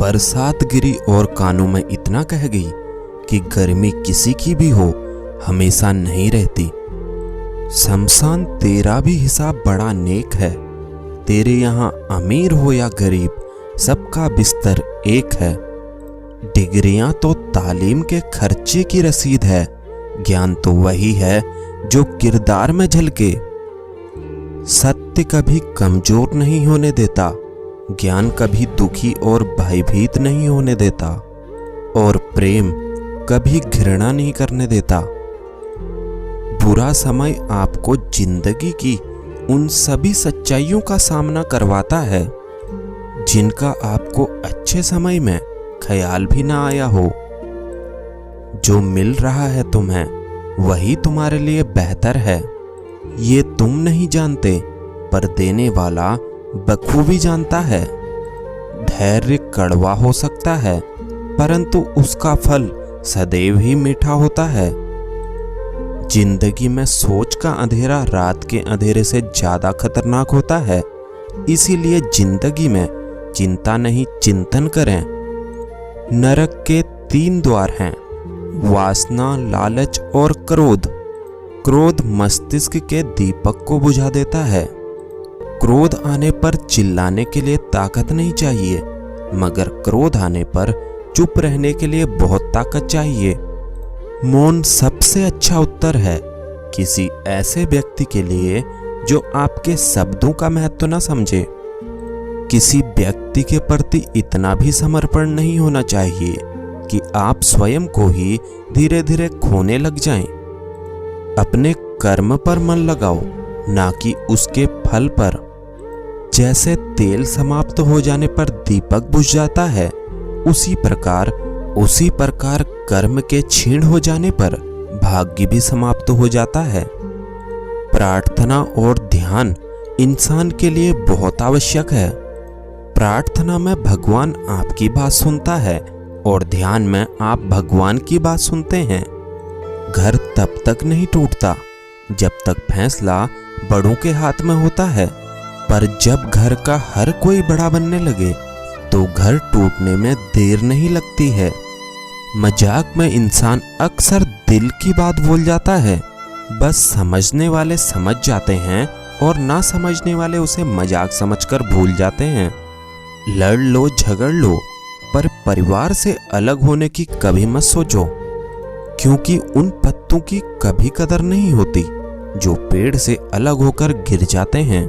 बरसात गिरी और कानों में इतना कह गई कि गर्मी किसी की भी हो हमेशा नहीं रहती। शमशान तेरा भी हिसाब बड़ा नेक है, तेरे यहाँ अमीर हो या गरीब सबका बिस्तर एक है। डिग्रियां तो तालीम के खर्चे की रसीद है, ज्ञान तो वही है जो किरदार में झलके। सत्य कभी कमजोर नहीं होने देता, ज्ञान कभी दुखी और भयभीत नहीं होने देता, और प्रेम कभी घृणा नहीं करने देता। बुरा समय आपको जिंदगी की उन सभी सच्चाइयों का सामना करवाता है जिनका आपको अच्छे समय में ख्याल भी ना आया हो। जो मिल रहा है तुम्हें वही तुम्हारे लिए बेहतर है, ये तुम नहीं जानते पर देने वाला बखूबी जानता है। धैर्य कड़वा हो सकता है परंतु उसका फल सदैव ही मीठा होता है। जिंदगी में सोच का अंधेरा रात के अंधेरे से ज्यादा खतरनाक होता है, इसीलिए जिंदगी में चिंता नहीं चिंतन करें। नरक के 3 द्वार हैं, वासना, लालच और क्रोध। क्रोध मस्तिष्क के दीपक को बुझा देता है। क्रोध आने पर चिल्लाने के लिए ताकत नहीं चाहिए, मगर क्रोध आने पर चुप रहने के लिए बहुत ताकत चाहिए। मौन सबसे अच्छा उत्तर है किसी ऐसे व्यक्ति के लिए जो आपके शब्दों का महत्व न समझे। किसी व्यक्ति के प्रति इतना भी समर्पण नहीं होना चाहिए कि आप स्वयं को ही धीरे धीरे खोने लग जाएं। अपने कर्म पर मन लगाओ, ना कि उसके फल पर। जैसे तेल समाप्त हो जाने पर दीपक बुझ जाता है, उसी प्रकार कर्म के क्षीण हो जाने पर भाग्य भी समाप्त हो जाता है। प्रार्थना और ध्यान इंसान के लिए बहुत आवश्यक है। प्रार्थना में भगवान आपकी बात सुनता है और ध्यान में आप भगवान की बात सुनते हैं। घर तब तक नहीं टूटता जब तक फैसला बड़ों के हाथ में होता है, पर जब घर का हर कोई बड़ा बनने लगे तो घर टूटने में देर नहीं लगती है। मजाक में इंसान अक्सर दिल की बात बोल जाता है, बस समझने वाले समझ जाते हैं और ना समझने वाले उसे मजाक समझकर भूल जाते हैं। लड़ लो झगड़ लो, पर परिवार से अलग होने की कभी मत सोचो, क्योंकि उन पत्तों की कभी कदर नहीं होती जो पेड़ से अलग होकर गिर जाते हैं।